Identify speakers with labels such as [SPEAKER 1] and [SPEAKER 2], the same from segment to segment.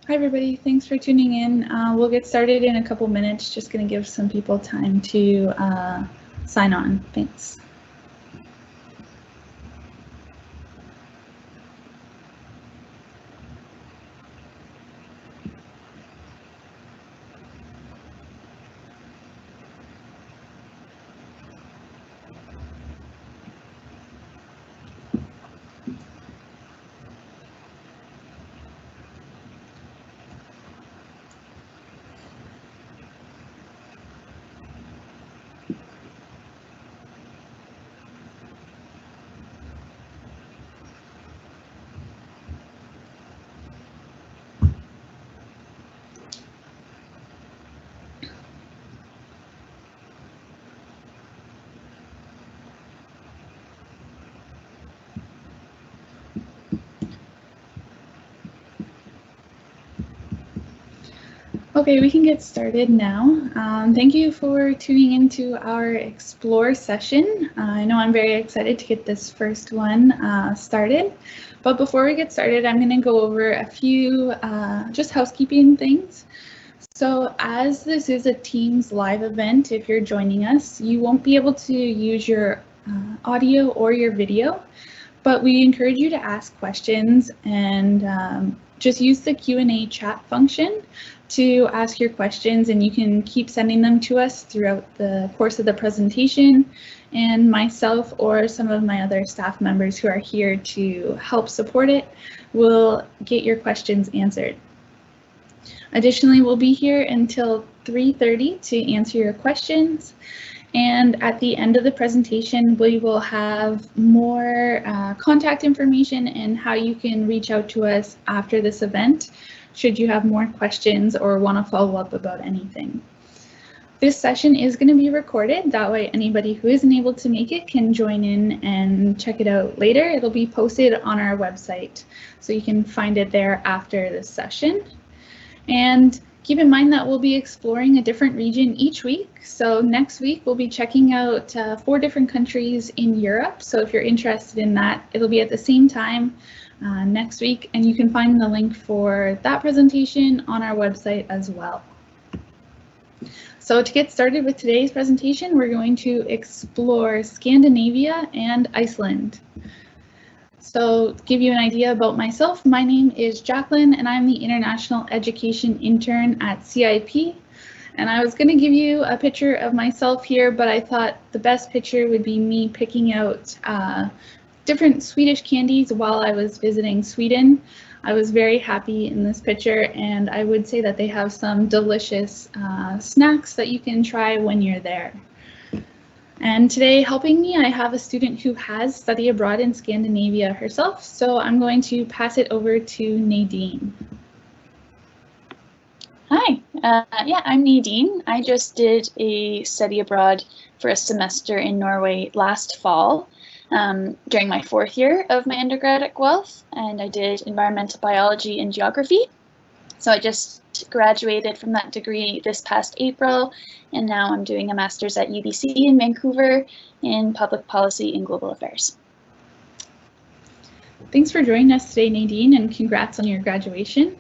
[SPEAKER 1] Hi everybody, thanks for tuning in. We'll get started in a couple minutes, just going to give some people time to sign on. Thanks. Okay, we can get started now. Thank you for tuning into our Explore session. I know I'm very excited to get this first one started, but before we get started, I'm going to go over a few just housekeeping things. So as this is a Teams live event, if you're joining us, you won't be able to use your audio or your video, but we encourage you to ask questions and just use the Q&A chat function to ask your questions, and you can keep sending them to us throughout the course of the presentation, and myself or some of my other staff members who are here to help support it will get your questions answered. Additionally, we'll be here until 3:30 to answer your questions. And at the end of the presentation, we will have more contact information and how you can reach out to us after this event, should you have more questions or want to follow up about anything. This session is going to be recorded. That way, anybody who isn't able to make it can join in and check it out later. It'll be posted on our website, so you can find it there after this session. And keep in mind that we'll be exploring a different region each week. So next week, we'll be checking out 4 different countries in Europe. So if you're interested in that, it'll be at the same time next week. And you can find the link for that presentation on our website as well. So to get started with today's presentation, we're going to explore Scandinavia and Iceland. So to give you an idea about myself, my name is Jacqueline and I'm the International Education Intern at CIP. And I was going to give you a picture of myself here, but I thought the best picture would be me picking out different Swedish candies while I was visiting Sweden. I was very happy in this picture, and I would say that they have some delicious snacks that you can try when you're there. And today, helping me, I have a student who has studied abroad in Scandinavia herself, so I'm going to pass it over to Nadine.
[SPEAKER 2] Hi, yeah, I'm Nadine. I just did a study abroad for a semester in Norway last fall during my 4th year of my undergrad at Guelph, and I did environmental biology and geography. So I just graduated from that degree this past April, and now I'm doing a master's at UBC in Vancouver in public policy and global affairs.
[SPEAKER 1] Thanks for joining us today, Nadine, and congrats on your graduation.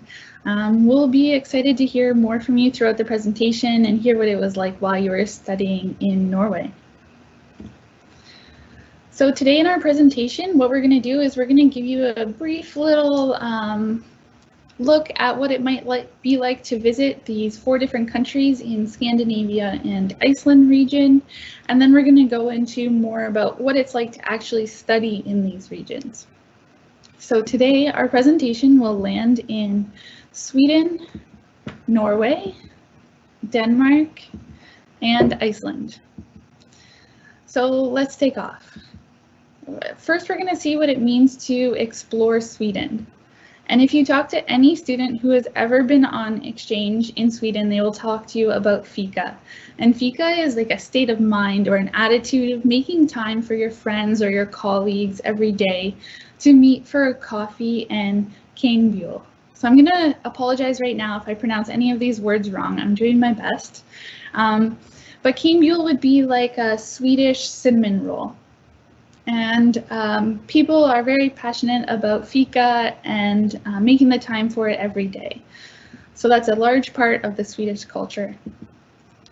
[SPEAKER 1] We'll be excited to hear more from you throughout the presentation and hear what it was like while you were studying in Norway. So today in our presentation, what we're going to do is we're going to give you a brief little look at what it might be like to visit these 4 different countries in Scandinavia and Iceland region. And then we're going to go into more about what it's like to actually study in these regions. So today our presentation will land in Sweden, Norway, Denmark, and Iceland. So let's take off. First, we're going to see what it means to explore Sweden. And if you talk to any student who has ever been on exchange in Sweden, they will talk to you about fika. And fika is like a state of mind or an attitude of making time for your friends or your colleagues every day to meet for a coffee and keinbjul. So I'm going to apologize right now if I pronounce any of these words wrong. I'm doing my best. But keinbjul would be like a Swedish cinnamon roll. And people are very passionate about fika and making the time for it every day. So that's a large part of the Swedish culture.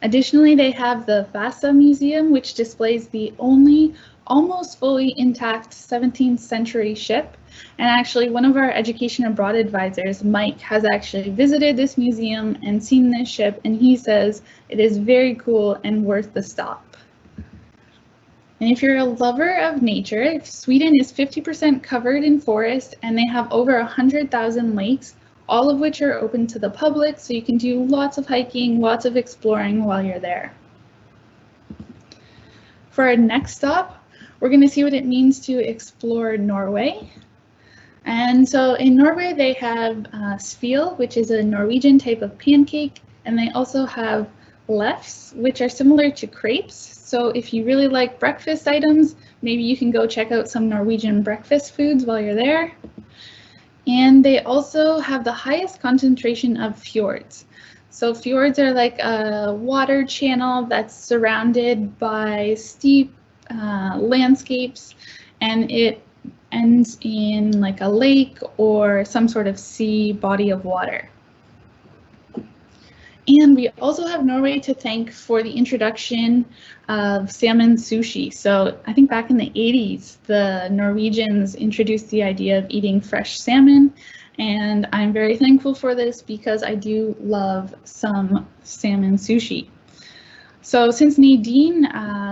[SPEAKER 1] Additionally, they have the Vasa Museum, which displays the only almost fully intact 17th century ship. And actually, one of our education abroad advisors, Mike, has actually visited this museum and seen this ship, and he says it is very cool and worth the stop. And if you're a lover of nature, Sweden is 50% covered in forest, and they have over 100,000 lakes, all of which are open to the public, so you can do lots of hiking, lots of exploring while you're there. For our next stop, we're going to see what it means to explore Norway. And so in Norway, they have sfil, which is a Norwegian type of pancake, and they also have lefs, which are similar to crepes. So if you really like breakfast items, maybe you can go check out some Norwegian breakfast foods while you're there. And they also have the highest concentration of fjords. So fjords are like a water channel that's surrounded by steep landscapes, and it ends in like a lake or some sort of sea body of water. And we also have Norway to thank for the introduction of salmon sushi. So I think back in the 80s, the Norwegians introduced the idea of eating fresh salmon. And I'm very thankful for this because I do love some salmon sushi. So since Nadine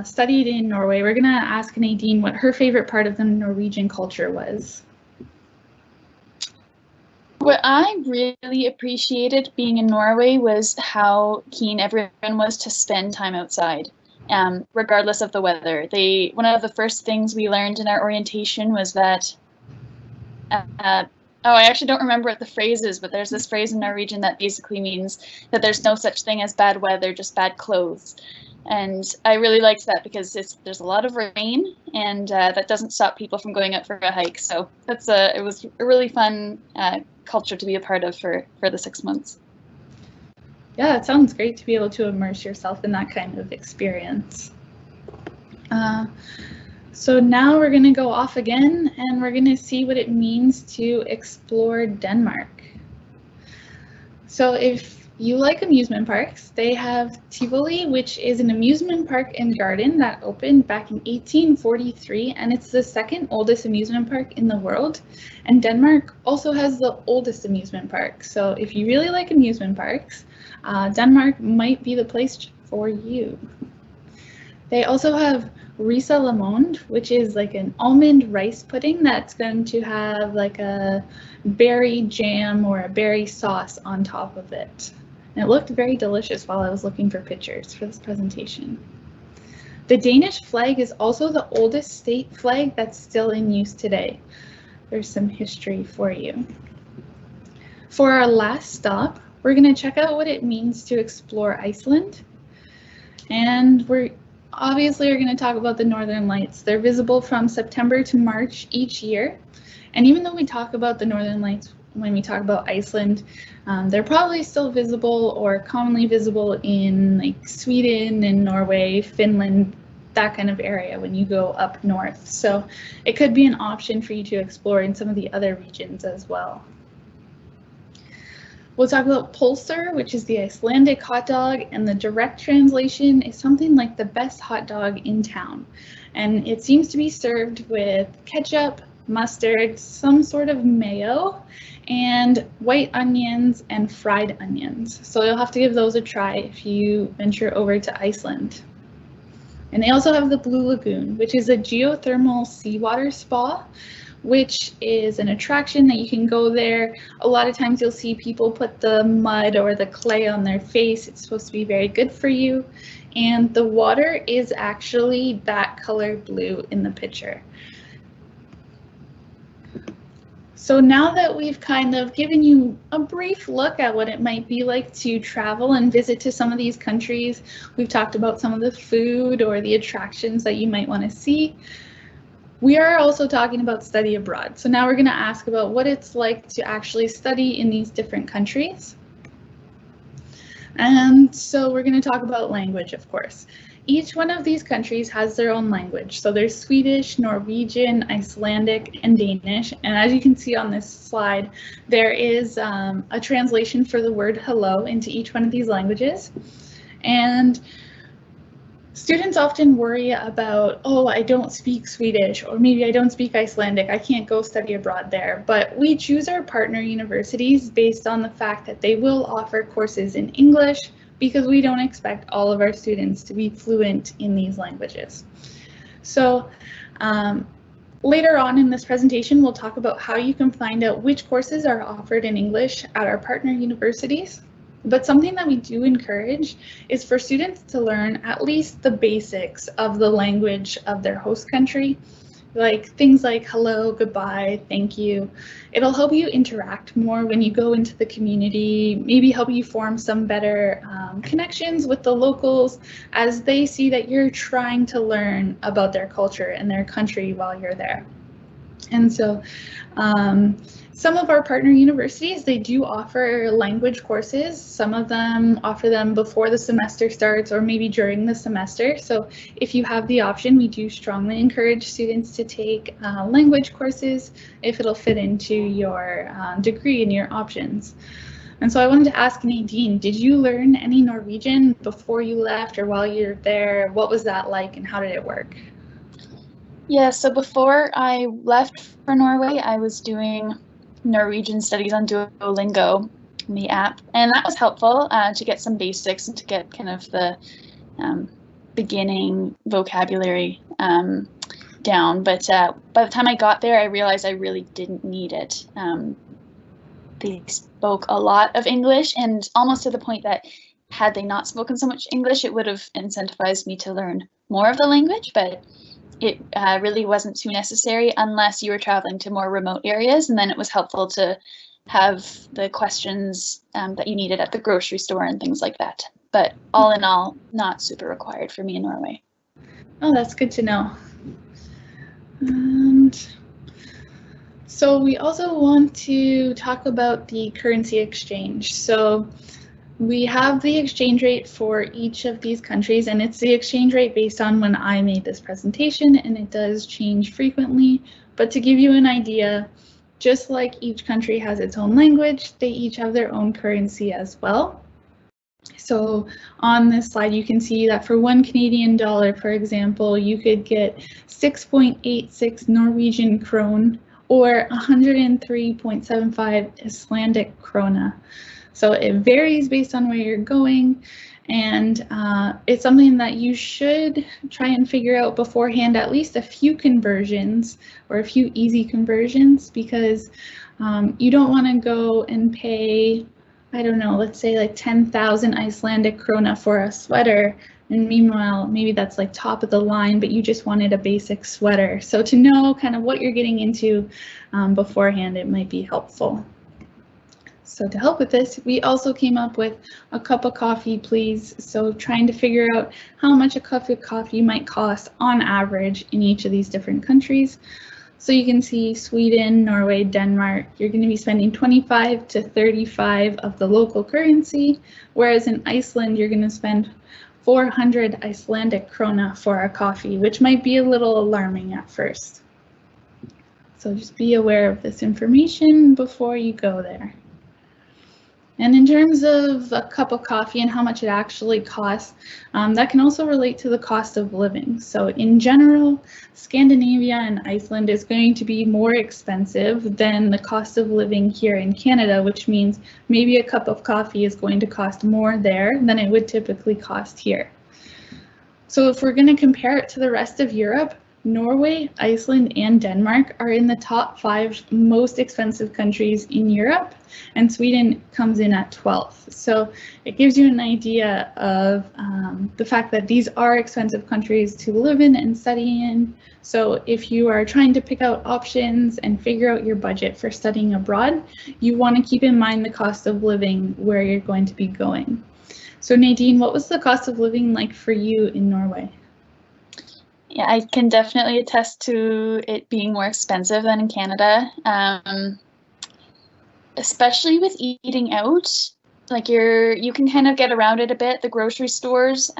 [SPEAKER 1] studied in Norway, we're gonna ask Nadine what her favorite part of the Norwegian culture was.
[SPEAKER 2] What I really appreciated being in Norway was how keen everyone was to spend time outside, regardless of the weather. One of the first things we learned in our orientation was that, I actually don't remember what the phrase is, but there's this phrase in Norwegian that basically means that there's no such thing as bad weather, just bad clothes. And I really liked that because there's a lot of rain, and that doesn't stop people from going out for a hike. So it was a really fun culture to be a part of for the 6 months.
[SPEAKER 1] Yeah, it sounds great to be able to immerse yourself in that kind of experience. So now we're going to go off again, and we're going to see what it means to explore Denmark. So if you like amusement parks, they have Tivoli, which is an amusement park and garden that opened back in 1843, and it's the second oldest amusement park in the world. And Denmark also has the oldest amusement park. So if you really like amusement parks, Denmark might be the place for you. They also have Risa Lamond, which is like an almond rice pudding that's going to have like a berry jam or a berry sauce on top of it. And it looked very delicious while I was looking for pictures for this presentation. The Danish flag is also the oldest state flag that's still in use today. There's some history for you. For our last stop, we're going to check out what it means to explore Iceland. And we're obviously going to talk about the Northern Lights. They're visible from September to March each year. And even though we talk about the Northern Lights when we talk about Iceland, they're probably still visible or commonly visible in like Sweden and Norway, Finland, that kind of area when you go up north. So it could be an option for you to explore in some of the other regions as well. We'll talk about pulsar, which is the Icelandic hot dog, and the direct translation is something like the best hot dog in town. And it seems to be served with ketchup, mustard, some sort of mayo, and white onions and fried onions. So you'll have to give those a try if you venture over to Iceland. And they also have the Blue Lagoon, which is a geothermal seawater spa, which is an attraction that you can go there. A lot of times you'll see people put the mud or the clay on their face. It's supposed to be very good for you. And the water is actually that color blue in the picture. So now that we've kind of given you a brief look at what it might be like to travel and visit to some of these countries, we've talked about some of the food or the attractions that you might want to see. We are also talking about study abroad. So now we're going to ask about what it's like to actually study in these different countries. And so we're going to talk about language, of course. Each one of these countries has their own language. So there's Swedish, Norwegian, Icelandic, and Danish. And as you can see on this slide, there is a translation for the word hello into each one of these languages. And students often worry about, oh, I don't speak Swedish, or maybe I don't speak Icelandic, I can't go study abroad there. But we choose our partner universities based on the fact that they will offer courses in English, because we don't expect all of our students to be fluent in these languages. So later on in this presentation, we'll talk about how you can find out which courses are offered in English at our partner universities. But something that we do encourage is for students to learn at least the basics of the language of their host country, like things like hello, goodbye, thank you. It'll help you interact more when you go into the community, maybe help you form some better connections with the locals as they see that you're trying to learn about their culture and their country while you're there. And so some of our partner universities, they do offer language courses. Some of them offer them before the semester starts or maybe during the semester. So if you have the option, we do strongly encourage students to take language courses if it'll fit into your degree and your options. And so I wanted to ask Nadine, did you learn any Norwegian before you left or while you're there? What was that like and how did it work?
[SPEAKER 2] Yeah, so before I left for Norway, I was doing Norwegian studies on Duolingo, the app, and that was helpful to get some basics and to get kind of the beginning vocabulary down. But by the time I got there, I realized I really didn't need it. They spoke a lot of English, and almost to the point that had they not spoken so much English, it would have incentivized me to learn more of the language, but it really wasn't too necessary unless you were traveling to more remote areas, and then it was helpful to have the questions that you needed at the grocery store and things like that. But all in all, not super required for me in Norway.
[SPEAKER 1] Oh, that's good to know. And so we also want to talk about the currency exchange. So we have the exchange rate for each of these countries, and it's the exchange rate based on when I made this presentation, and it does change frequently. But to give you an idea, just like each country has its own language, they each have their own currency as well. So on this slide, you can see that for $1 Canadian, for example, you could get 6.86 Norwegian krone or 103.75 Icelandic krona. So it varies based on where you're going, and it's something that you should try and figure out beforehand, at least a few conversions or a few easy conversions, because you don't want to go and pay, I don't know, let's say like 10,000 Icelandic krona for a sweater, and meanwhile, maybe that's like top of the line, but you just wanted a basic sweater. So to know kind of what you're getting into beforehand, it might be helpful. So to help with this, we also came up with a cup of coffee, please. So trying to figure out how much a cup of coffee might cost on average in each of these different countries. So you can see Sweden, Norway, Denmark, you're going to be spending 25 to 35 of the local currency, whereas in Iceland, you're going to spend 400 Icelandic krona for a coffee, which might be a little alarming at first. So just be aware of this information before you go there. And in terms of a cup of coffee and how much it actually costs, that can also relate to the cost of living. So in general, Scandinavia and Iceland is going to be more expensive than the cost of living here in Canada, which means maybe a cup of coffee is going to cost more there than it would typically cost here. So if we're going to compare it to the rest of Europe, Norway, Iceland, and Denmark are in the top 5 most expensive countries in Europe, and Sweden comes in at 12th. So it gives you an idea of the fact that these are expensive countries to live in and study in. So if you are trying to pick out options and figure out your budget for studying abroad, you want to keep in mind the cost of living where you're going to be going. So Nadine, what was the cost of living like for you in Norway?
[SPEAKER 2] Yeah, I can definitely attest to it being more expensive than in Canada, especially with eating out. like you can kind of get around it a bit, the grocery stores,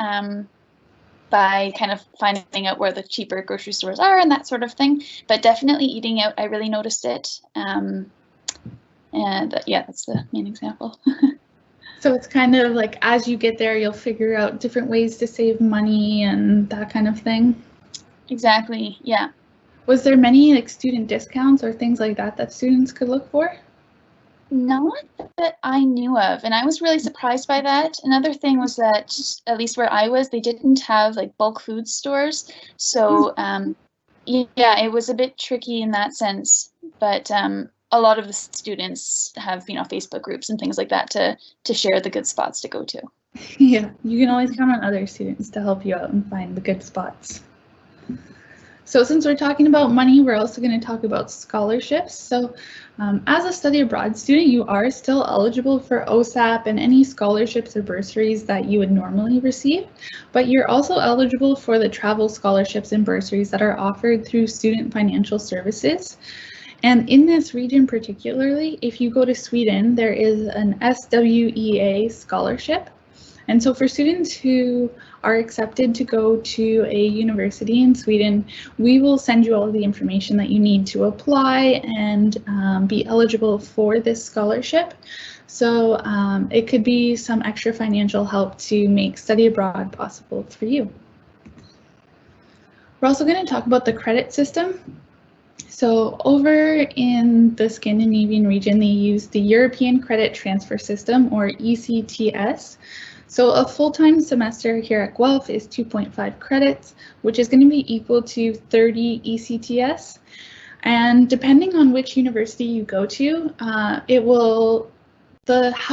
[SPEAKER 2] by kind of finding out where the cheaper grocery stores are and that sort of thing. But definitely eating out, I really noticed it. And yeah, that's the main example.
[SPEAKER 1] So it's kind of like as you get there, you'll figure out different ways to save money and that kind of thing.
[SPEAKER 2] Exactly, yeah.
[SPEAKER 1] Was there many like student discounts or things like that that students could look for?
[SPEAKER 2] Not that I knew of, and I was really surprised by that. Another thing was that, at least where I was, they didn't have like bulk food stores. So yeah, it was a bit tricky in that sense. But a lot of the students have, Facebook groups and things like that to share the good spots to go to.
[SPEAKER 1] Yeah, you can always count on other students to help you out and find the good spots. So since we're talking about money, we're also going to talk about scholarships. So as a study abroad student, you are still eligible for OSAP and any scholarships or bursaries that you would normally receive, but you're also eligible for the travel scholarships and bursaries that are offered through Student Financial Services. And in this region particularly, if you go to Sweden, there is an SWEA scholarship. And so for students who are accepted to go to a university in Sweden, we will send you all of the information that you need to apply and be eligible for this scholarship. So it could be some extra financial help to make study abroad possible for you. We're also going to talk about the credit system. So over in the Scandinavian region, they use the European Credit Transfer System, or ECTS. So a full-time semester here at Guelph is 2.5 credits, which is going to be equal to 30 ECTS. And depending on which university you go to, how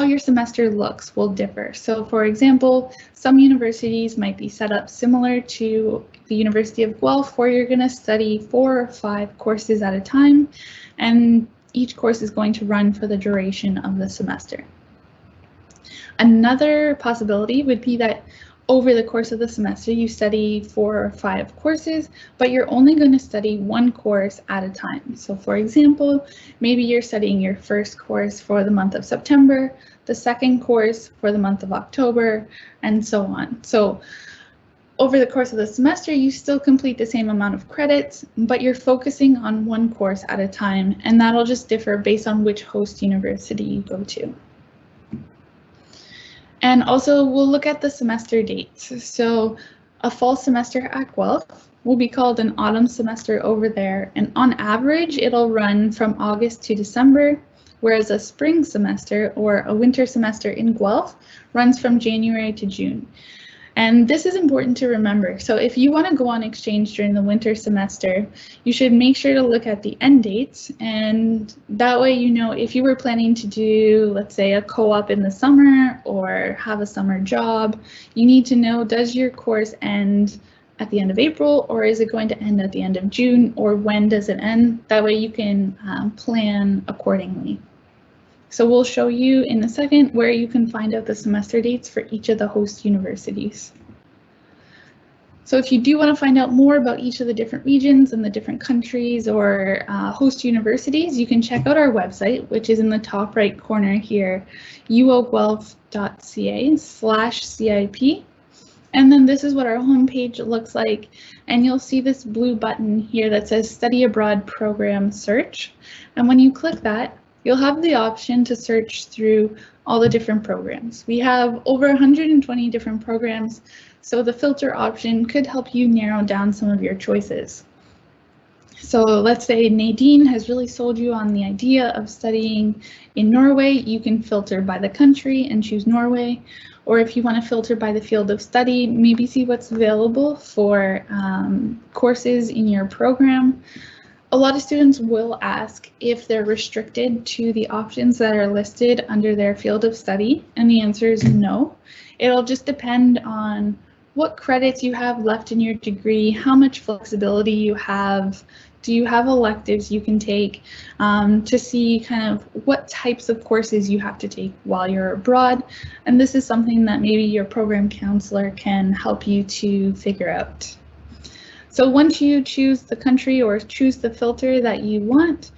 [SPEAKER 1] your semester looks will differ. So for example, some universities might be set up similar to the University of Guelph, where you're going to study 4 or 5 courses at a time, and each course is going to run for the duration of the semester. Another possibility would be that over the course of the semester you study 4 or 5 courses, but you're only going to study 1 course at a time. So for example, maybe you're studying your first course for the month of September, the second course for the month of October, and so on. So over the course of the semester, you still complete the same amount of credits, but you're focusing on 1 course at a time, and that'll just differ based on which host university you go to. And also we'll look at the semester dates. So a fall semester at Guelph will be called an autumn semester over there. And on average, it'll run from August to December, whereas a spring semester or a winter semester in Guelph runs from January to June. And this is important to remember. So if you want to go on exchange during the winter semester, you should make sure to look at the end dates. And that way, you know, if you were planning to do, let's say, a co-op in the summer or have a summer job, you need to know, does your course end at the end of April, or is it going to end at the end of June, or when does it end? That way you can plan accordingly. So we'll show you in a second where you can find out the semester dates for each of the host universities. So if you do want to find out more about each of the different regions and the different countries or host universities, you can check out our website, which is in the top right corner here, uoguelph.ca/CIP. And then this is what our homepage looks like. And you'll see this blue button here that says Study Abroad Program Search. And when you click that, you'll have the option to search through all the different programs. We have over 120 different programs, so the filter option could help you narrow down some of your choices. So let's say Nadine has really sold you on the idea of studying in Norway. You can filter by the country and choose Norway. Or if you want to filter by the field of study, maybe see what's available for courses in your program. A lot of students will ask if they're restricted to the options that are listed under their field of study, and the answer is no. It'll just depend on what credits you have left in your degree, how much flexibility you have, do you have electives you can take, to see kind of what types of courses you have to take while you're abroad. And this is something that maybe your program counselor can help you to figure out. So once you choose the country or choose the filter that you want,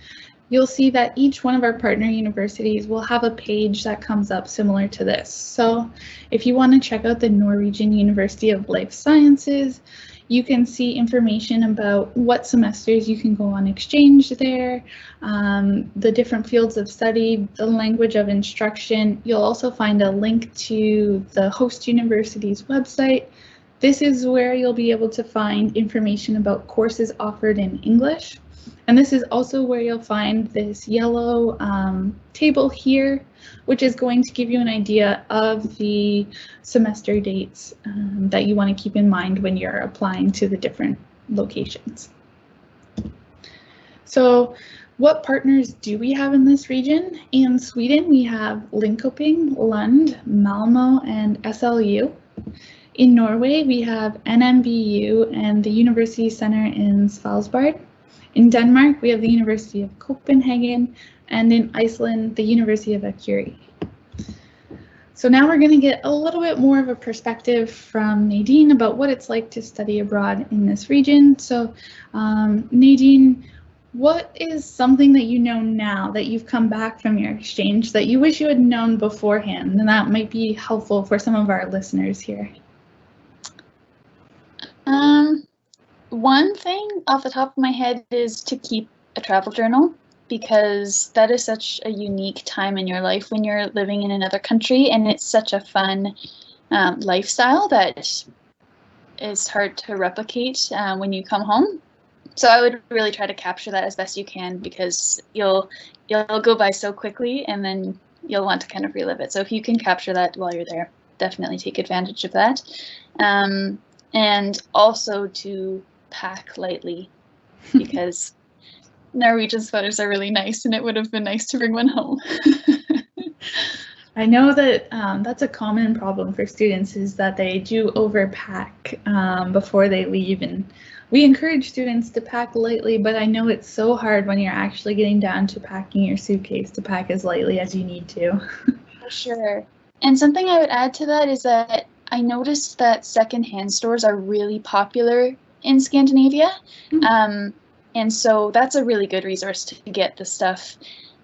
[SPEAKER 1] you'll see that each one of our partner universities will have a page that comes up similar to this. So if you want to check out the Norwegian University of Life Sciences, you can see information about what semesters you can go on exchange there, the different fields of study, the language of instruction. You'll also find a link to the host university's website. This is where you'll be able to find information about courses offered in English. And this is also where you'll find this yellow table here, which is going to give you an idea of the semester dates that you want to keep in mind when you're applying to the different locations. So what partners do we have in this region? In Sweden, we have Linköping, Lund, Malmö, and SLU. In Norway, we have NMBU and the University Center in Svalbard. In Denmark, we have the University of Copenhagen, and in Iceland, the University of Akureyri. So now we're going to get a little bit more of a perspective from Nadine about what it's like to study abroad in this region. So Nadine, what is something that you know now that you've come back from your exchange that you wish you had known beforehand, and that might be helpful for some of our listeners here?
[SPEAKER 2] One thing off the top of my head is to keep a travel journal, because that is such a unique time in your life when you're living in another country, and it's such a fun lifestyle that is hard to replicate when you come home. So I would really try to capture that as best you can, because you'll go by so quickly, and then you'll want to kind of relive it. So if you can capture that while you're there, definitely take advantage of that. And also to pack lightly, because Norwegian sweaters are really nice, and it would have been nice to bring one home.
[SPEAKER 1] I know that that's a common problem for students, is that they do overpack before they leave, and we encourage students to pack lightly, but I know it's so hard when you're actually getting down to packing your suitcase to pack as lightly as you need to.
[SPEAKER 2] For sure. And something I would add to that is that I noticed that secondhand stores are really popular in Scandinavia. Mm-hmm. And so that's a really good resource to get the stuff,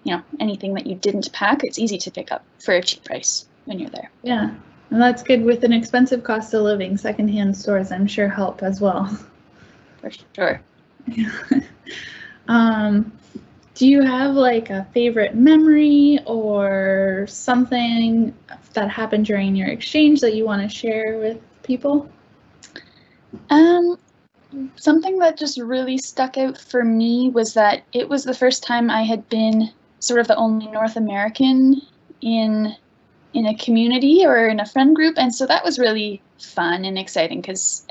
[SPEAKER 2] you know, anything that you didn't pack, it's easy to pick up for a cheap price when you're there.
[SPEAKER 1] Yeah, and that's good. With an expensive cost of living, secondhand stores, I'm sure, help as well.
[SPEAKER 2] For sure.
[SPEAKER 1] Do you have like a favorite memory or something that happened during your exchange that you want to share with people?
[SPEAKER 2] Something that just really stuck out for me was that it was the first time I had been sort of the only North American in a community or in a friend group, and so that was really fun and exciting, because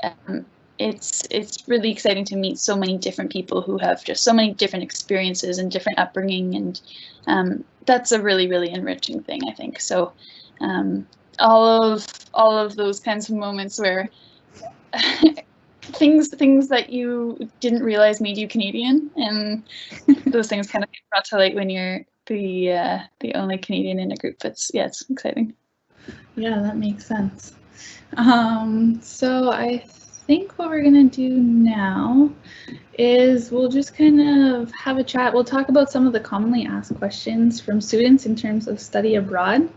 [SPEAKER 2] it's really exciting to meet so many different people who have just so many different experiences and different upbringing, and that's a really, really enriching thing, I think. So all of those kinds of moments where things that you didn't realize made you Canadian, and those things kind of get brought to light when you're the only Canadian in a group. It's exciting.
[SPEAKER 1] Yeah, that makes sense. So I think what we're gonna do now is we'll just kind of have a chat. We'll talk about some of the commonly asked questions from students in terms of study abroad.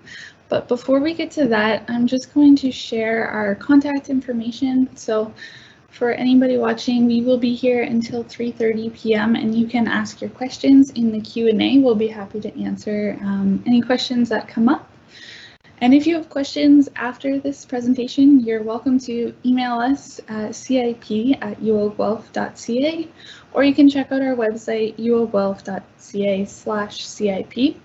[SPEAKER 1] But before we get to that, I'm just going to share our contact information. So for anybody watching, we will be here until 3:30 p.m. and you can ask your questions in the Q&A. We'll be happy to answer any questions that come up. And if you have questions after this presentation, you're welcome to email us at cip@uoguelph.ca, or you can check out our website, uoguelph.ca/CIP.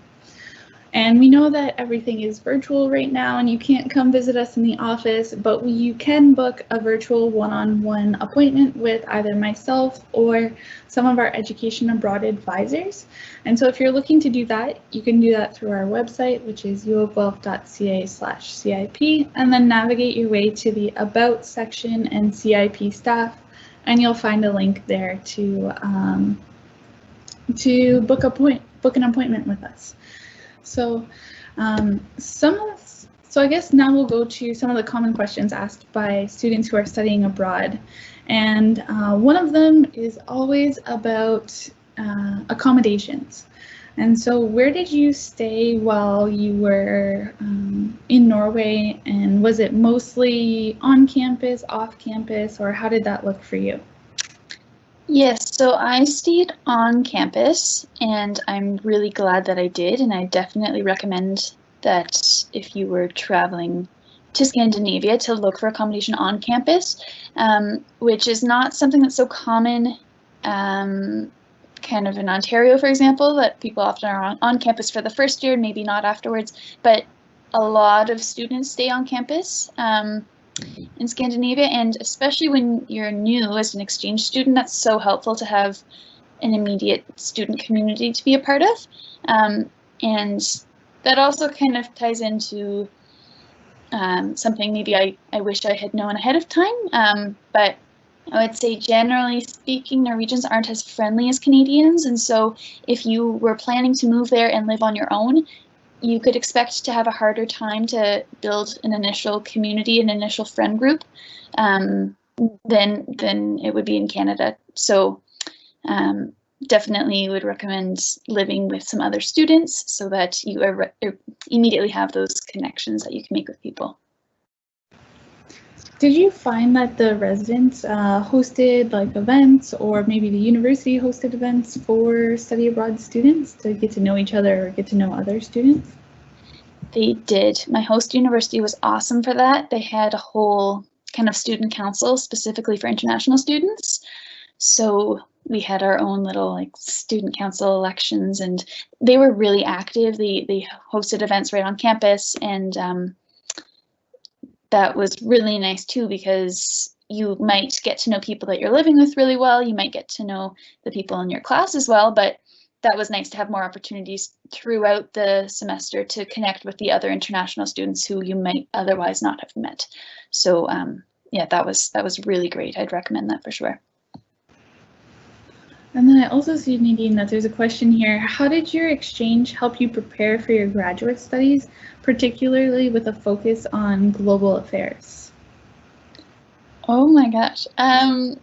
[SPEAKER 1] And we know that everything is virtual right now and you can't come visit us in the office, but you can book a virtual one-on-one appointment with either myself or some of our education abroad advisors. And so if you're looking to do that, you can do that through our website, which is uoguelph.ca/CIP, and then navigate your way to the About section and CIP staff, and you'll find a link there to book an appointment with us. So I guess now we'll go to some of the common questions asked by students who are studying abroad. And one of them is always about accommodations. And so where did you stay while you were in Norway, and was it mostly on campus, off campus, or how did that look for you?
[SPEAKER 2] Yes, so I stayed on campus, and I'm really glad that I did, and I definitely recommend that if you were traveling to Scandinavia to look for accommodation on campus, which is not something that's so common kind of in Ontario, for example, that people often are on campus for the first year, maybe not afterwards, but a lot of students stay on campus in Scandinavia, and especially when you're new as an exchange student, that's so helpful to have an immediate student community to be a part of. And that also kind of ties into something maybe I wish I had known ahead of time, but I would say generally speaking, Norwegians aren't as friendly as Canadians, and so if you were planning to move there and live on your own, you could expect to have a harder time to build an initial community, an initial friend group, than it would be in Canada. So definitely would recommend living with some other students so that you immediately have those connections that you can make with people.
[SPEAKER 1] Did you find that the residents hosted like events, or maybe the university hosted events for study abroad students to get to know each other or get to know other students?
[SPEAKER 2] They did. My host university was awesome for that. They had a whole kind of student council specifically for international students. So we had our own little like student council elections, and they were really active. They hosted events right on campus, and that was really nice too, because you might get to know people that you're living with really well. You might get to know the people in your class as well, but that was nice to have more opportunities throughout the semester to connect with the other international students who you might otherwise not have met. So yeah, that was really great. I'd recommend that for sure.
[SPEAKER 1] And then I also see, Nadine, that there's a question here. How did your exchange help you prepare for your graduate studies, particularly with a focus on global affairs?
[SPEAKER 2] Oh my gosh. I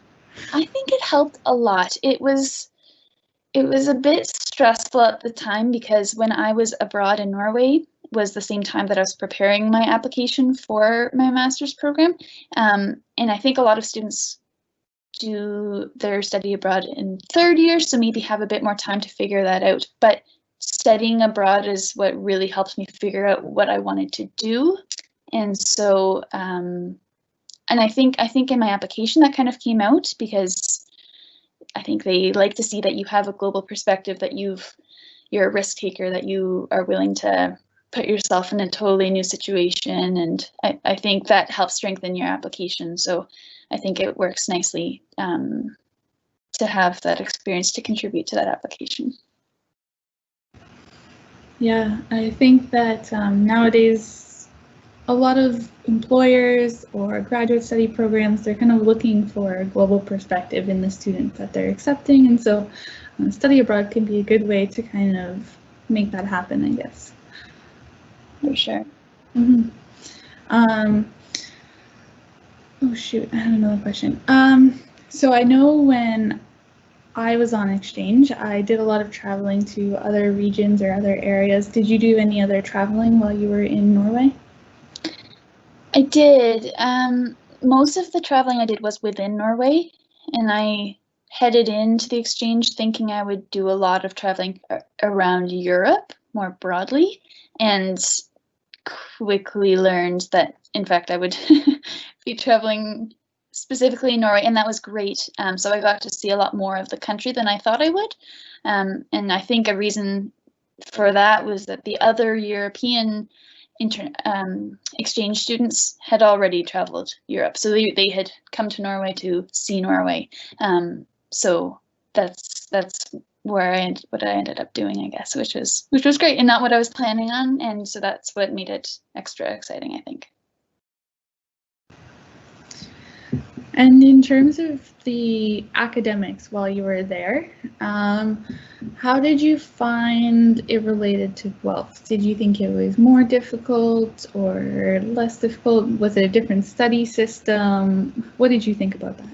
[SPEAKER 2] think it helped a lot. It was a bit stressful at the time, because when I was abroad in Norway was the same time that I was preparing my application for my master's program. And I think a lot of students do their study abroad in third year, so maybe have a bit more time to figure that out. But studying abroad is what really helped me figure out what I wanted to do. And so, and I think in my application that kind of came out, because I think they like to see that you have a global perspective, that you're a risk taker, that you are willing to put yourself in a totally new situation. And I think that helps strengthen your application. So I think it works nicely to have that experience to contribute to that application.
[SPEAKER 1] Yeah, I think that nowadays a lot of employers or graduate study programs, they're kind of looking for a global perspective in the students that they're accepting. And so study abroad can be a good way to kind of make that happen, I guess.
[SPEAKER 2] For sure.
[SPEAKER 1] Mm-hmm. Oh shoot, I have another question. So I know when I was on exchange, I did a lot of traveling to other regions or other areas. Did you do any other traveling while you were in Norway?
[SPEAKER 2] I did. Most of the traveling I did was within Norway, and I headed into the exchange thinking I would do a lot of traveling around Europe more broadly, and quickly learned that, in fact, I would be traveling specifically in Norway, and that was great. So I got to see a lot more of the country than I thought I would. And I think a reason for that was that the other European exchange students had already traveled Europe. So they had come to Norway to see Norway. So that's what I ended up doing, I guess, which was great and not what I was planning on. And so that's what made it extra exciting, I think.
[SPEAKER 1] And in terms of the academics while you were there, how did you find it related to Guelph? Did you think it was more difficult or less difficult? Was it a different study system? What did you think about that?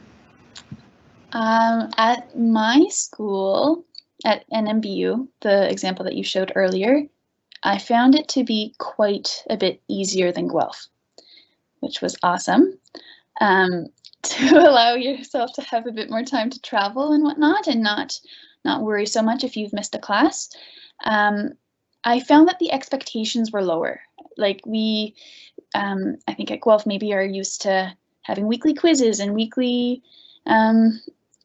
[SPEAKER 2] At my school, at NMBU, the example that you showed earlier, I found it to be quite a bit easier than Guelph, which was awesome. To allow yourself to have a bit more time to travel and whatnot, and not worry so much if you've missed a class. I found that the expectations were lower. Like we, I think at Guelph maybe are used to having weekly quizzes and weekly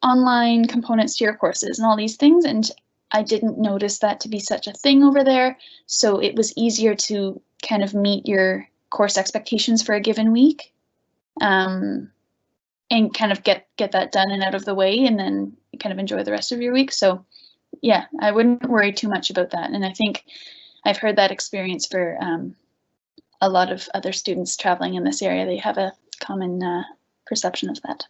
[SPEAKER 2] online components to your courses and all these things, and I didn't notice that to be such a thing over there. So it was easier to kind of meet your course expectations for a given week, and kind of get that done and out of the way, and then kind of enjoy the rest of your week. So yeah, I wouldn't worry too much about that. And I think I've heard that experience for a lot of other students traveling in this area. They have a common perception of that.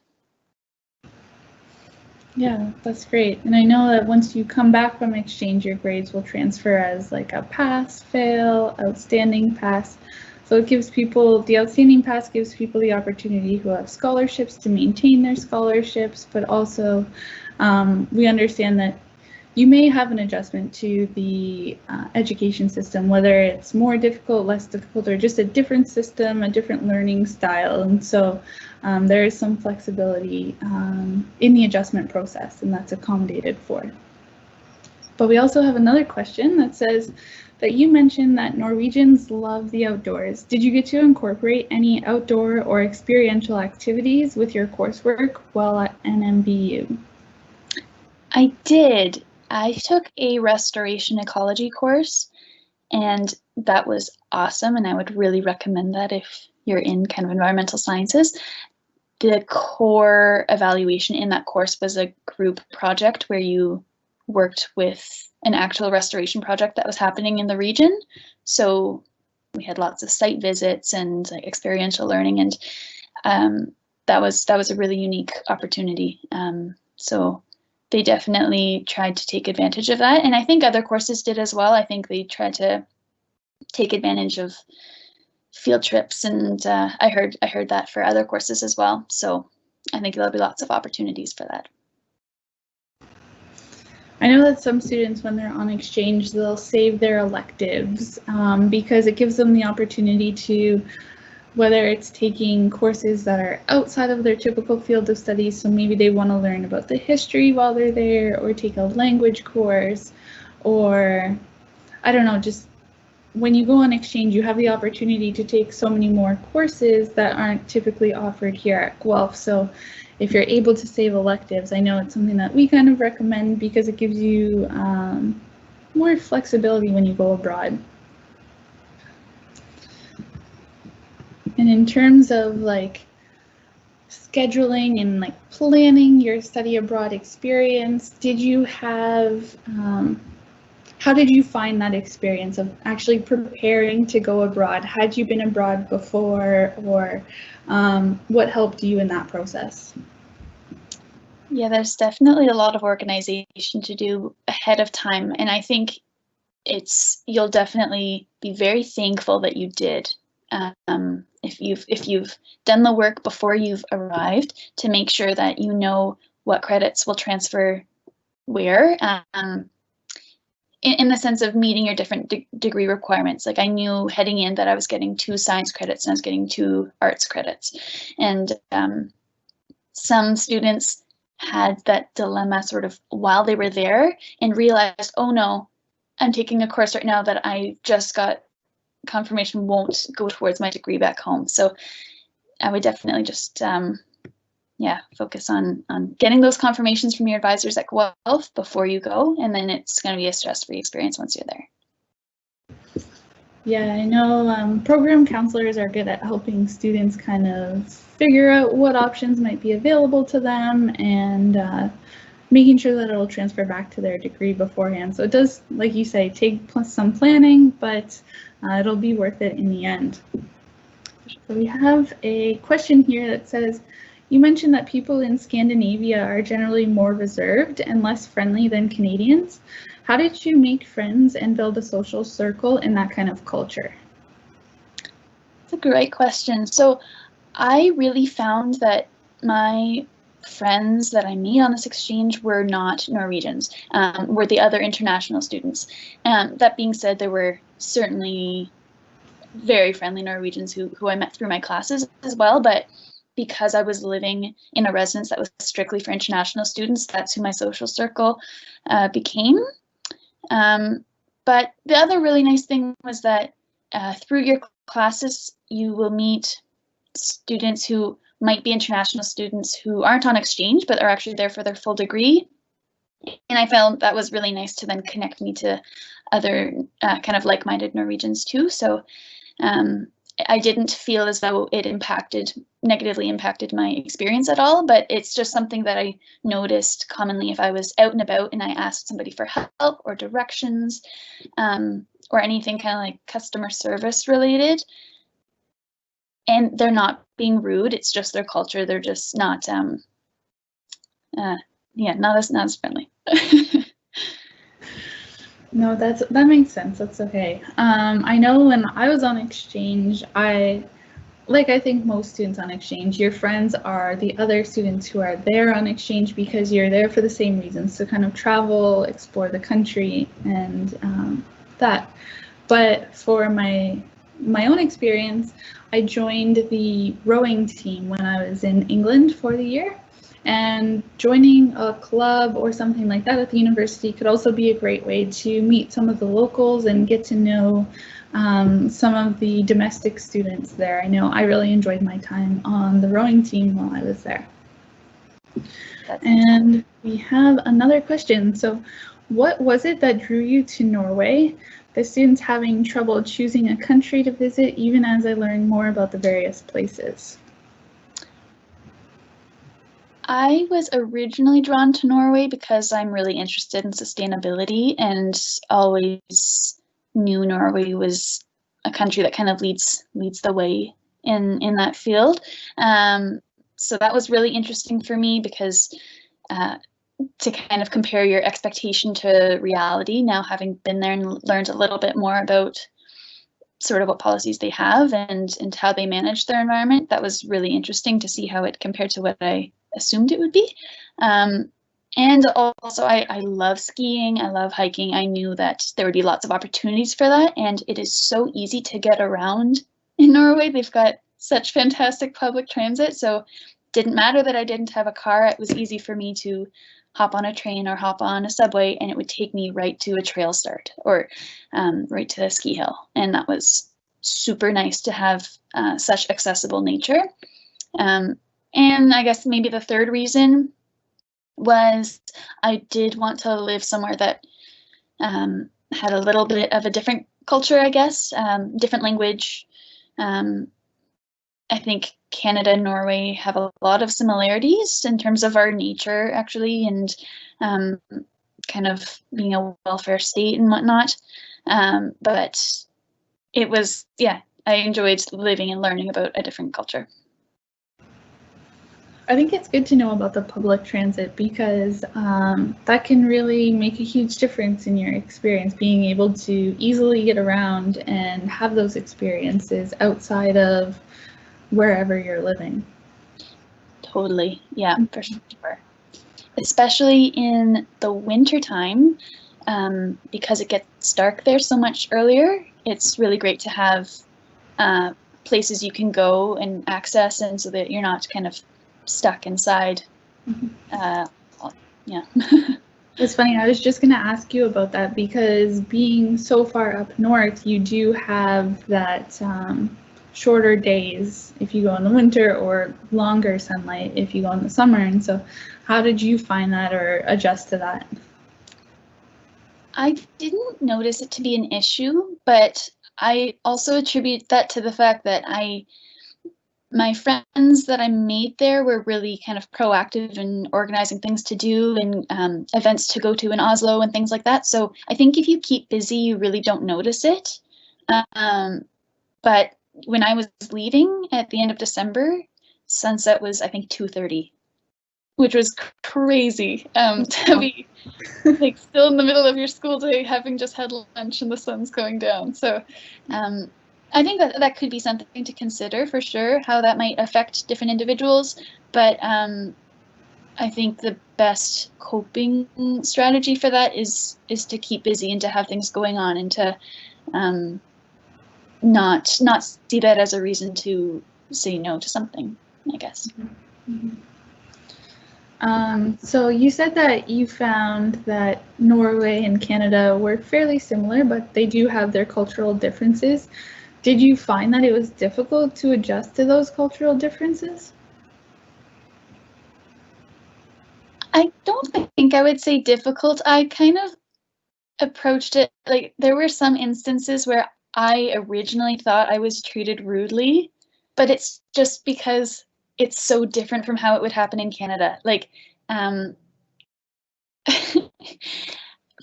[SPEAKER 1] Yeah, that's great. And I know that once you come back from exchange, your grades will transfer as like a pass, fail, outstanding pass. So it gives people, the outstanding pass gives people the opportunity who have scholarships to maintain their scholarships, but also we understand that you may have an adjustment to the education system, whether it's more difficult, less difficult, or just a different system, a different learning style. And so there is some flexibility in the adjustment process, and that's accommodated for. But we also have another question that says that you mentioned that Norwegians love the outdoors. Did you get to incorporate any outdoor or experiential activities with your coursework while at NMBU?
[SPEAKER 2] I did. I took a restoration ecology course, and that was awesome, and I would really recommend that if you're in kind of environmental sciences. The core evaluation in that course was a group project where you worked with an actual restoration project that was happening in the region. So we had lots of site visits and like experiential learning, and that was a really unique opportunity. So they definitely tried to take advantage of that, and I think other courses did as well. I think they tried to take advantage of field trips, and I heard that for other courses as well. So I think there'll be lots of opportunities for that.
[SPEAKER 1] I know that some students, when they're on exchange, they'll save their electives because it gives them the opportunity to, whether it's taking courses that are outside of their typical field of study, so maybe they want to learn about the history while they're there, or take a language course, or I don't know, just when you go on exchange, you have the opportunity to take so many more courses that aren't typically offered here at Guelph. So if you're able to save electives, I know it's something that we kind of recommend because it gives you more flexibility when you go abroad. And in terms of like scheduling and like planning your study abroad experience, did you have, how did you find that experience of actually preparing to go abroad? Had you been abroad before, or what helped you in that process?
[SPEAKER 2] Yeah, there's definitely a lot of organization to do ahead of time, and I think you'll definitely be very thankful that you did. If you've done the work before you've arrived to make sure that you know what credits will transfer where, in the sense of meeting your different degree requirements. Like I knew heading in that I was getting 2 science credits and I was getting 2 arts credits, and some students had that dilemma sort of while they were there and realized, oh no, I'm taking a course right now that I just got confirmation won't go towards my degree back home. So I would definitely just focus on getting those confirmations from your advisors at Guelph before you go, and then it's going to be a stress-free experience once you're there.
[SPEAKER 1] Yeah, I know program counselors are good at helping students kind of figure out what options might be available to them, and making sure that it'll transfer back to their degree beforehand. So it does, like you say, take some planning, but it'll be worth it in the end. So we have a question here that says, you mentioned that people in Scandinavia are generally more reserved and less friendly than Canadians. How did you make friends and build a social circle in that kind of culture? That's
[SPEAKER 2] a great question. So I really found that my friends that I made on this exchange were not Norwegians, were the other international students. That being said, there were certainly very friendly Norwegians who I met through my classes as well, but because I was living in a residence that was strictly for international students, that's who my social circle became. But the other really nice thing was that through your classes, you will meet students who might be international students who aren't on exchange, but are actually there for their full degree. And I found that was really nice to then connect me to other kind of like-minded Norwegians too. So I didn't feel as though it negatively impacted my experience at all, but it's just something that I noticed commonly if I was out and about and I asked somebody for help or directions or anything kind of like customer service related. And they're not being rude, it's just their culture. They're just not, not as friendly.
[SPEAKER 1] No, that makes sense. That's okay. I know when I was on exchange, I think most students on exchange, your friends are the other students who are there on exchange because you're there for the same reasons, to kind of travel, explore the country, and that. But for my own experience, I joined the rowing team when I was in England for the year. And joining a club or something like that at the university could also be a great way to meet some of the locals and get to know some of the domestic students there. I know I really enjoyed my time on the rowing team while I was there. And we have another question. So what was it that drew you to Norway? The students having trouble choosing a country to visit, even as I learned more about the various places.
[SPEAKER 2] I was originally drawn to Norway because I'm really interested in sustainability and always knew Norway was a country that kind of leads the way in that field. So that was really interesting for me because to kind of compare your expectation to reality, now having been there and learned a little bit more about sort of what policies they have and how they manage their environment, that was really interesting to see how it compared to what I assumed it would be. And also I love skiing, I love hiking. I knew that there would be lots of opportunities for that, and it is so easy to get around in Norway. They've got such fantastic public transit, so it didn't matter that I didn't have a car. It was easy for me to hop on a train or hop on a subway, and it would take me right to a trail start or right to a ski hill. And that was super nice to have such accessible nature. And I guess maybe the third reason was I did want to live somewhere that had a little bit of a different culture, I guess, different language. I think Canada and Norway have a lot of similarities in terms of our nature, actually, and kind of being a welfare state and whatnot. But it was, yeah, I enjoyed living and learning about a different culture.
[SPEAKER 1] I think it's good to know about the public transit because that can really make a huge difference in your experience, being able to easily get around and have those experiences outside of wherever you're living.
[SPEAKER 2] Totally, yeah, for sure. Especially in the winter time, because it gets dark there so much earlier, it's really great to have places you can go and access, and so that you're not kind of stuck inside. Yeah.
[SPEAKER 1] It's funny, I was just going to ask you about that because being so far up north, you do have that shorter days if you go in the winter or longer sunlight if you go in the summer. And so how did you find that or adjust to that?
[SPEAKER 2] I didn't notice it to be an issue, but I also attribute that to the fact that my friends that I made there were really kind of proactive in organizing things to do and events to go to in Oslo and things like that. So I think if you keep busy, you really don't notice it. But when I was leaving at the end of December, sunset was, I think, 2:30, which was crazy to be like still in the middle of your school day, having just had lunch and the sun's going down. So I think that could be something to consider for sure, how that might affect different individuals. But I think the best coping strategy for that is to keep busy and to have things going on, and to not see that as a reason to say no to something, I guess.
[SPEAKER 1] Mm-hmm. So you said that you found that Norway and Canada were fairly similar, but they do have their cultural differences. Did you find that it was difficult to adjust to those cultural differences?
[SPEAKER 2] I don't think I would say difficult. I kind of approached it like there were some instances where I originally thought I was treated rudely, but it's just because it's so different from how it would happen in Canada. Like,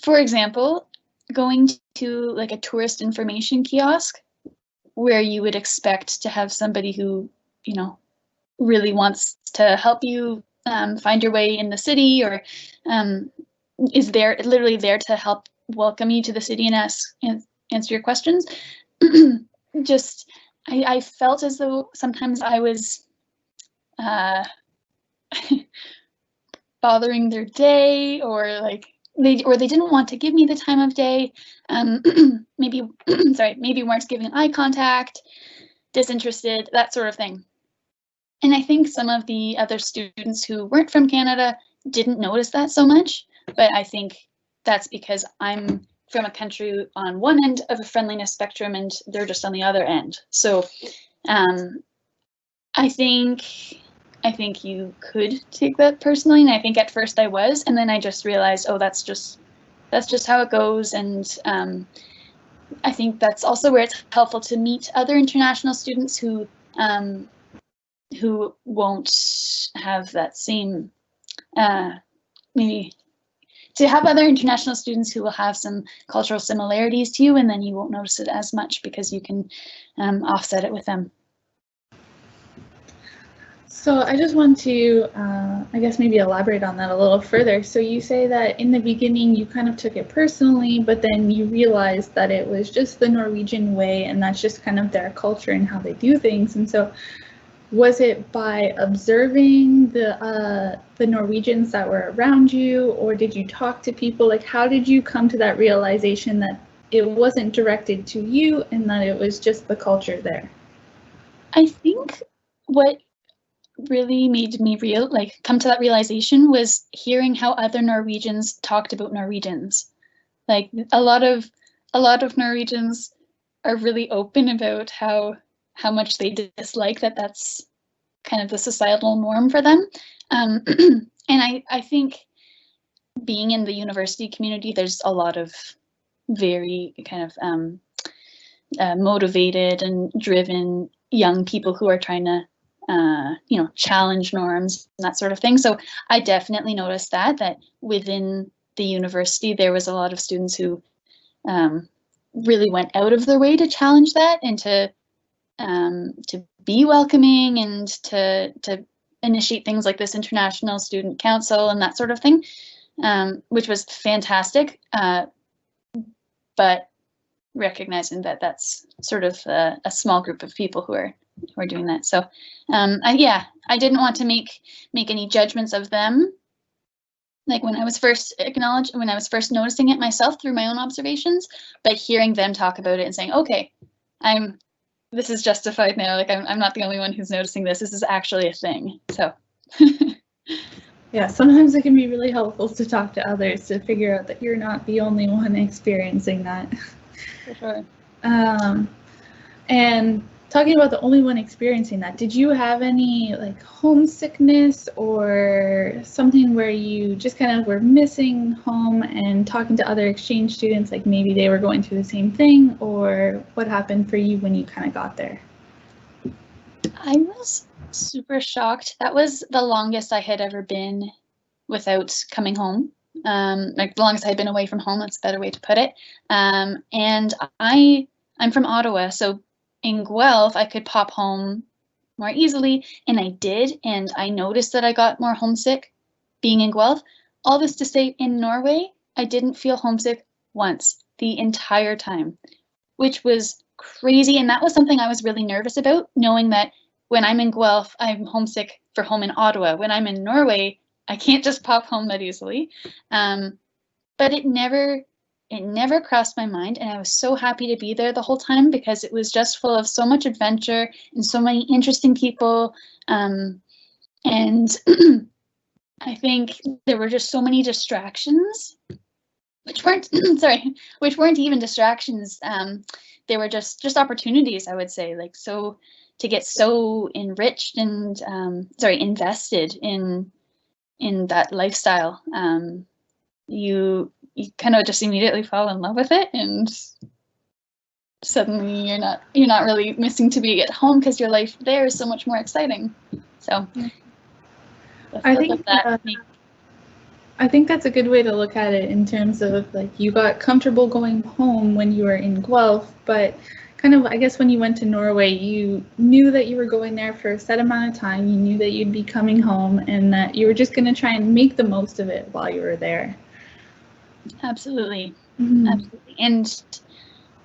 [SPEAKER 2] for example, going to like a tourist information kiosk where you would expect to have somebody who, you know, really wants to help you find your way in the city, or is there literally there to help welcome you to the city and answer your questions. Just I felt as though sometimes I was bothering their day, or like they didn't want to give me the time of day. Maybe maybe weren't giving eye contact, disinterested, that sort of thing. And I think some of the other students who weren't from Canada didn't notice that so much, but I think that's because I'm from a country on one end of a friendliness spectrum and they're just on the other end. So I think you could take that personally, and I think at first I was, and then I just realized, oh, that's just how it goes. And I think that's also where it's helpful to meet other international students who won't have that same, maybe to have other international students who will have some cultural similarities to you, and then you won't notice it as much because you can offset it with them.
[SPEAKER 1] So I just want to, I guess, maybe elaborate on that a little further. So you say that in the beginning you kind of took it personally, but then you realized that it was just the Norwegian way, and that's just kind of their culture and how they do things. And so was it by observing the Norwegians that were around you, or did you talk to people? Like, how did you come to that realization that it wasn't directed to you and that it was just the culture there?
[SPEAKER 2] I think what really made me come to that realization was hearing how other Norwegians talked about Norwegians. Like a lot of Norwegians are really open about how much they dislike that that's kind of the societal norm for them. And I think being in the university community, there's a lot of very kind of motivated and driven young people who are trying to challenge norms and that sort of thing. So I definitely noticed that within the university, there was a lot of students who really went out of their way to challenge that and to be welcoming and to initiate things like this International Student Council and that sort of thing, which was fantastic. But recognizing that that's sort of a small group of people who are doing that. So I didn't want to make any judgments of them. Like when I was first noticing it myself through my own observations, but hearing them talk about it and saying, okay, this is justified now. Like I'm not the only one who's noticing this. This is actually a thing. So
[SPEAKER 1] yeah, sometimes it can be really helpful to talk to others to figure out that you're not the only one experiencing that.
[SPEAKER 2] For sure.
[SPEAKER 1] And talking about the only one experiencing that, did you have any like homesickness or something where you just kind of were missing home, and talking to other exchange students, like maybe they were going through the same thing, or what happened for you when you kind of got there?
[SPEAKER 2] I was super shocked. That was the longest I had ever been without coming home. Like the longest I had been away from home, that's a better way to put it. And I'm from Ottawa, so in Guelph, I could pop home more easily, and I did, and I noticed that I got more homesick being in Guelph. All this to say, in Norway, I didn't feel homesick once the entire time, which was crazy, and that was something I was really nervous about, knowing that when I'm in Guelph, I'm homesick for home in Ottawa. When I'm in Norway, I can't just pop home that easily. But it never crossed my mind, and I was so happy to be there the whole time because it was just full of so much adventure and so many interesting people. And I think there were just so many distractions, which weren't which weren't even distractions. They were just opportunities, I would say, like, so to get so enriched and invested in that lifestyle. You kind of just immediately fall in love with it, and suddenly you're not really missing to be at home because your life there is so much more exciting. So
[SPEAKER 1] I think that's a good way to look at it, in terms of, like, you got comfortable going home when you were in Guelph, but kind of, I guess, when you went to Norway, you knew that you were going there for a set amount of time. You knew that you'd be coming home, and that you were just going to try and make the most of it while you were there.
[SPEAKER 2] Absolutely. Absolutely. And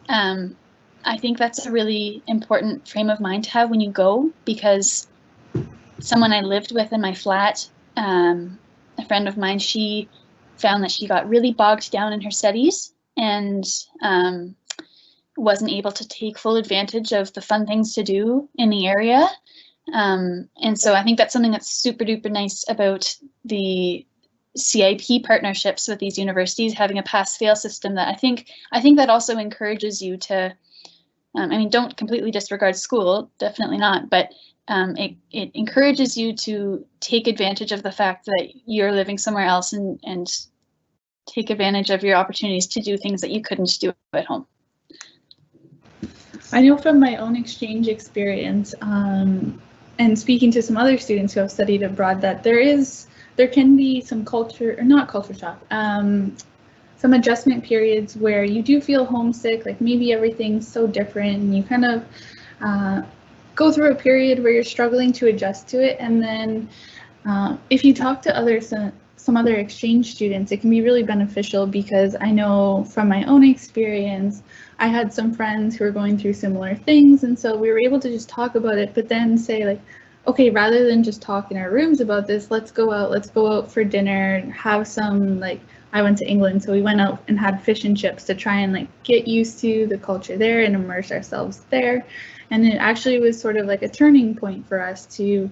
[SPEAKER 2] I think that's a really important frame of mind to have when you go, because someone I lived with in my flat, a friend of mine, she found that she got really bogged down in her studies and wasn't able to take full advantage of the fun things to do in the area. And so I think that's something that's super duper nice about the CIP partnerships with these universities, having a pass-fail system, that I think that also encourages you to, I mean, don't completely disregard school, definitely not, but it encourages you to take advantage of the fact that you're living somewhere else, and take advantage of your opportunities to do things that you couldn't do at home.
[SPEAKER 1] I know from my own exchange experience, and speaking to some other students who have studied abroad, that there can be some culture shock, some adjustment periods where you do feel homesick, like maybe everything's so different, and you kind of go through a period where you're struggling to adjust to it. And then if you talk to some other exchange students, it can be really beneficial, because I know from my own experience, I had some friends who were going through similar things, and so we were able to just talk about it, but then say, like, okay, rather than just talk in our rooms about this, let's go out for dinner, have some, like, I went to England, so we went out and had fish and chips to try and, like, get used to the culture there and immerse ourselves there. And it actually was sort of like a turning point for us to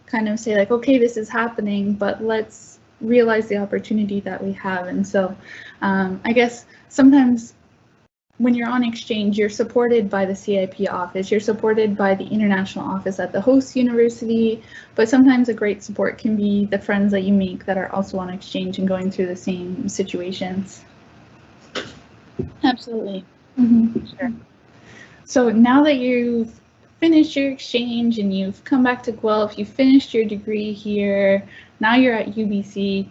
[SPEAKER 1] kind of say, like, okay, this is happening, but let's realize the opportunity that we have. And so I guess sometimes when you're on exchange, you're supported by the CIP office, you're supported by the international office at the host university, but sometimes a great support can be the friends that you make that are also on exchange and going through the same situations.
[SPEAKER 2] Absolutely.
[SPEAKER 1] Sure. So now that you've finished your exchange and you've come back to Guelph, you've finished your degree here, now you're at UBC,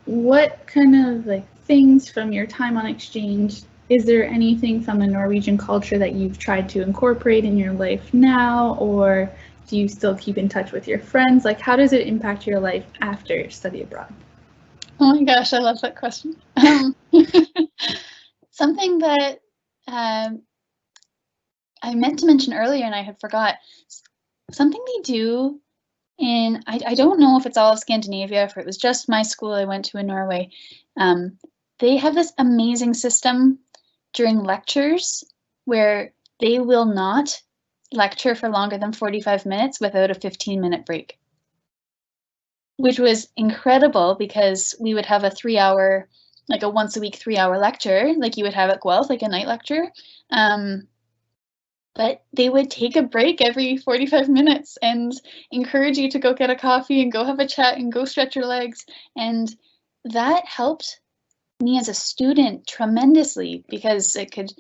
[SPEAKER 1] what kind of, like, things from your time on exchange, is there anything from the Norwegian culture that you've tried to incorporate in your life now, or do you still keep in touch with your friends? Like, how does it impact your life after study abroad?
[SPEAKER 2] Oh my gosh, I love that question. Something that I meant to mention earlier and I had forgot, something they do in, I don't know if it's all of Scandinavia, if it was just my school I went to in Norway. They have this amazing system during lectures where they will not lecture for longer than 45 minutes without a 15-minute break, which was incredible, because we would have a 3-hour, like a once a week 3-hour lecture, like you would have at Guelph, like a night lecture. But they would take a break every 45 minutes and encourage you to go get a coffee and go have a chat and go stretch your legs. And that helped me as a student tremendously, because I could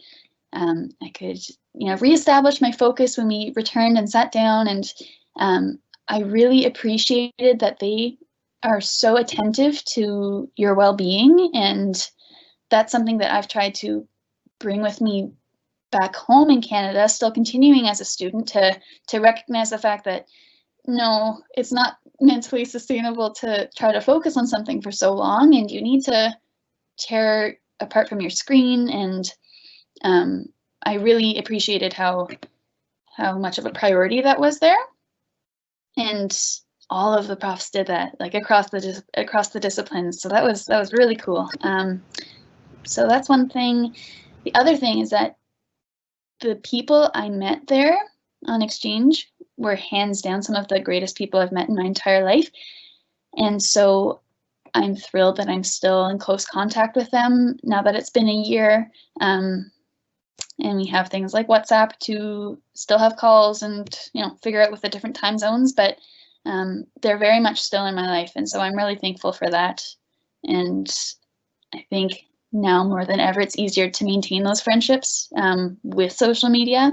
[SPEAKER 2] reestablish my focus when we returned and sat down. And I really appreciated that they are so attentive to your well-being, and that's something that I've tried to bring with me back home in Canada, still continuing as a student to recognize the fact that no, it's not mentally sustainable to try to focus on something for so long, and you need to tear apart from your screen. And I really appreciated how much of a priority that was there. And all of the profs did that, like across the disciplines. So that was really cool. So that's one thing. The other thing is that the people I met there on exchange were hands down some of the greatest people I've met in my entire life. And so I'm thrilled that I'm still in close contact with them now that it's been a year. And we have things like WhatsApp to still have calls and, you know, figure out with the different time zones, but they're very much still in my life. And so I'm really thankful for that. And I think now more than ever, it's easier to maintain those friendships with social media.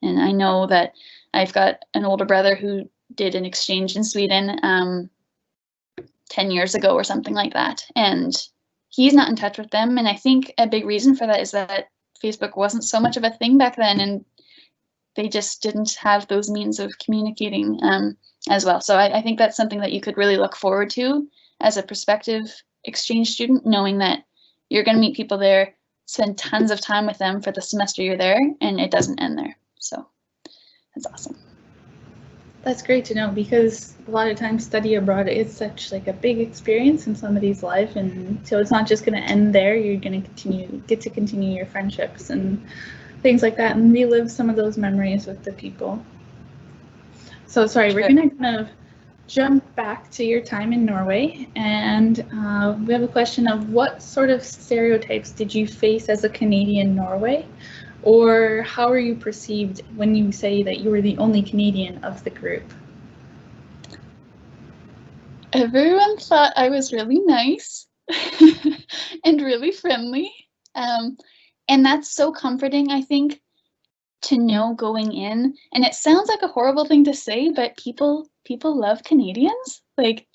[SPEAKER 2] And I know that I've got an older brother who did an exchange in Sweden 10 years ago or something like that. And he's not in touch with them. And I think a big reason for that is that Facebook wasn't so much of a thing back then, and they just didn't have those means of communicating as well. So I think that's something that you could really look forward to as a prospective exchange student, knowing that you're going to meet people there, spend tons of time with them for the semester you're there, and it doesn't end there. So that's awesome.
[SPEAKER 1] That's great to know, because a lot of times study abroad is such like a big experience in somebody's life, and so it's not just going to end there. You're going to get to continue your friendships and things like that, and relive some of those memories with the people. So sorry, we're going to kind of jump back to your time in Norway, and we have a question of what sort of stereotypes did you face as a Canadian in Norway? Or how are you perceived when you say that you were the only Canadian of the group?
[SPEAKER 2] Everyone thought I was really nice and really friendly. And that's so comforting, I think, to know going in. And it sounds like a horrible thing to say, but people love Canadians. Like,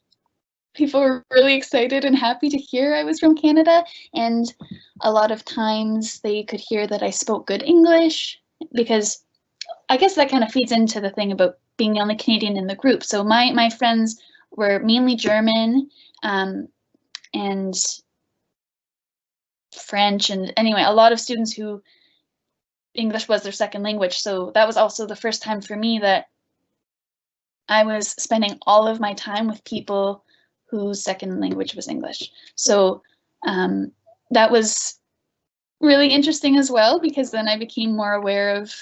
[SPEAKER 2] people were really excited and happy to hear I was from Canada, and a lot of times they could hear that I spoke good English, because I guess that kind of feeds into the thing about being the only Canadian in the group. So my friends were mainly German and French, and anyway, a lot of students who English was their second language. So that was also the first time for me that I was spending all of my time with people whose second language was English. So that was really interesting as well, because then I became more aware of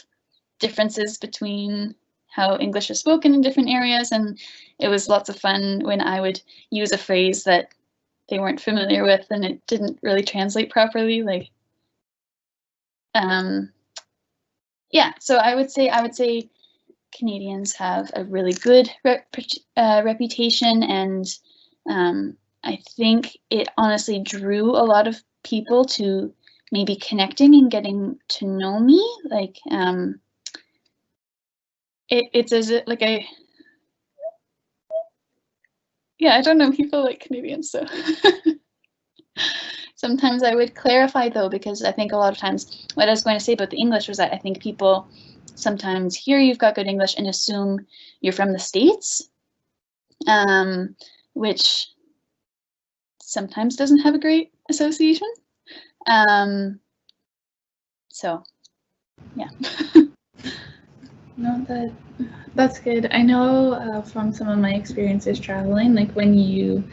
[SPEAKER 2] differences between how English is spoken in different areas, and it was lots of fun when I would use a phrase that they weren't familiar with and it didn't really translate properly. Like, yeah, so I would say Canadians have a really good reputation, and I think it honestly drew a lot of people to maybe connecting and getting to know me. Like, it's as it like I don't know people like Canadians, so sometimes I would clarify though, because I think a lot of times what I was going to say about the English was that I think people sometimes hear you've got good English and assume you're from the States, which sometimes doesn't have a great association. So, yeah.
[SPEAKER 1] No, that's good. I know from some of my experiences traveling, like when you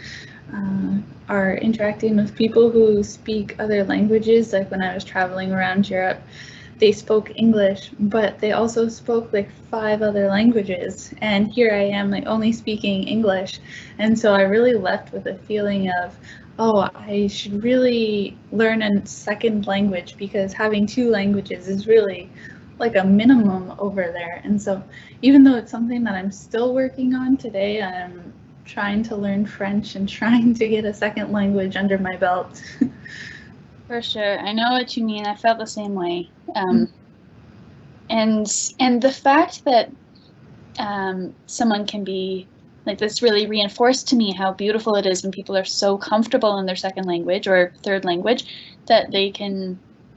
[SPEAKER 1] are interacting with people who speak other languages, like when I was traveling around Europe, they spoke English, but they also spoke like 5 other languages. And here I am, like only speaking English. And so I really left with a feeling of, oh, I should really learn a second language, because having 2 languages is really like a minimum over there. And so even though it's something that I'm still working on today, I'm trying to learn French and trying to get a second language under my belt.
[SPEAKER 2] For sure, I know what you mean. I felt the same way. And the fact that someone can be like this really reinforced to me how beautiful it is when people are so comfortable in their second language or third language that they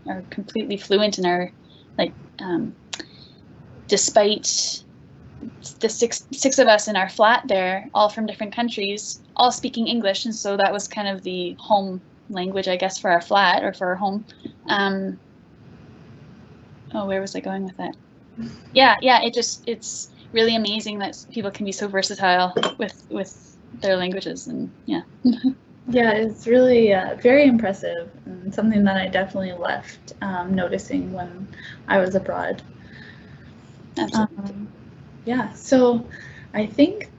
[SPEAKER 2] are completely fluent and are like, despite the six of us in our flat there, all from different countries, all speaking English, and so that was kind of the home language, I guess, for our flat or for our home. Oh, where was I going with that? Yeah, it's really amazing that people can be so versatile with their languages, and yeah.
[SPEAKER 1] Yeah, it's really very impressive, and something that I definitely left noticing when I was abroad. Yeah, so I think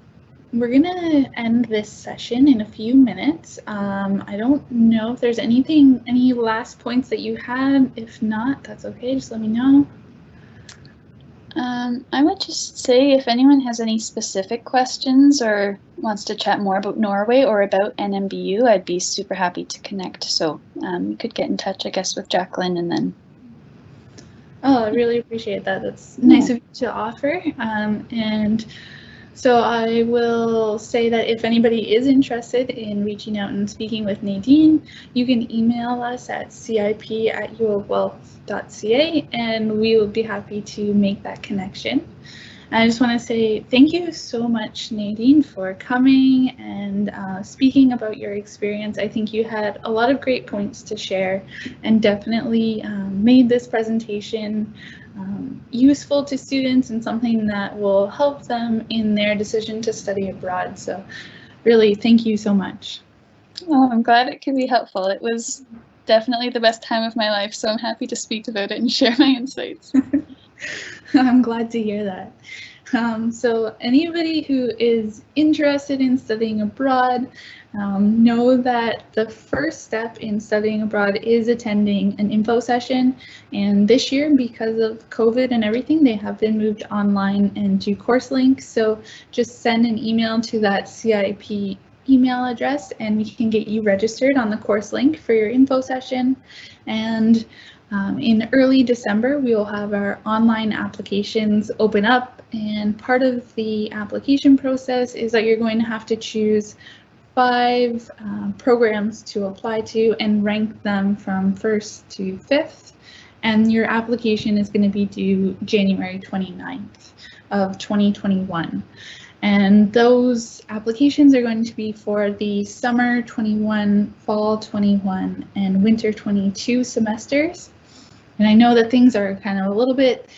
[SPEAKER 1] we're gonna end this session in a few minutes. I don't know if there's any last points that you had. If not, that's okay, just let me know.
[SPEAKER 2] I would just say if anyone has any specific questions or wants to chat more about Norway or about NMBU, I'd be super happy to connect. So you could get in touch, I guess, with Jacqueline, and then.
[SPEAKER 1] Oh, I really appreciate that. That's nice of you to offer. And so I will say that if anybody is interested in reaching out and speaking with Nadine, you can email us at cip@uofwealth.ca, and we will be happy to make that connection. And I just want to say thank you so much, Nadine, for coming and speaking about your experience. I think you had a lot of great points to share and definitely made this presentation useful to students and something that will help them in their decision to study abroad. So really, thank you so much.
[SPEAKER 2] Oh, I'm glad it could be helpful. It was definitely the best time of my life, so I'm happy to speak about it and share my insights.
[SPEAKER 1] I'm glad to hear that. So anybody who is interested in studying abroad, know that the first step in studying abroad is attending an info session. And this year, because of COVID and everything, they have been moved online and to course links. So just send an email to that CIP email address and we can get you registered on the course link for your info session. And in early December, we will have our online applications open up, and part of the application process is that you're going to have to choose 5 programs to apply to and rank them from 1st to 5th, and your application is going to be due January 29th of 2021. And those applications are going to be for the summer 21, fall 21, and winter 22 semesters. And I know that things are kind of a little bit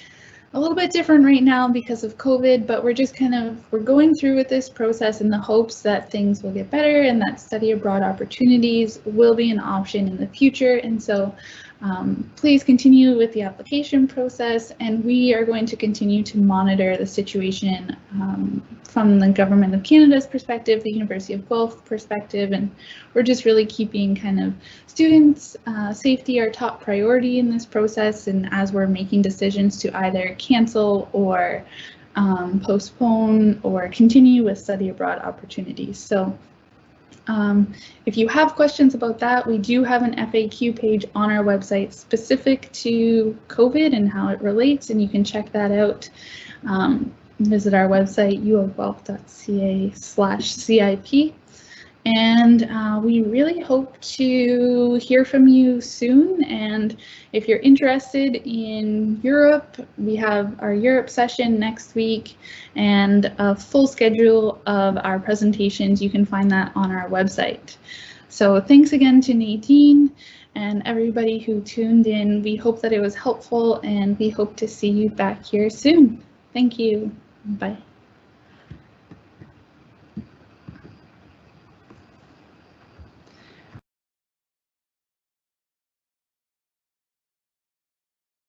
[SPEAKER 1] different right now because of COVID, but we're just we're going through with this process in the hopes that things will get better and that study abroad opportunities will be an option in the future. And so please continue with the application process, and we are going to continue to monitor the situation from the Government of Canada's perspective, the University of Guelph perspective, and we're just really keeping students' safety our top priority in this process, and as we're making decisions to either cancel or postpone or continue with study abroad opportunities. So if you have questions about that, we do have an FAQ page on our website specific to COVID and how it relates, and you can check that out. Visit our website, uofwealth.ca/CIP. And we really hope to hear from you soon. And if you're interested in Europe, we have our Europe session next week and a full schedule of our presentations. You can find that on our website. So thanks again to Nadine and everybody who tuned in. We hope that it was helpful, and we hope to see you back here soon. Thank you. Bye.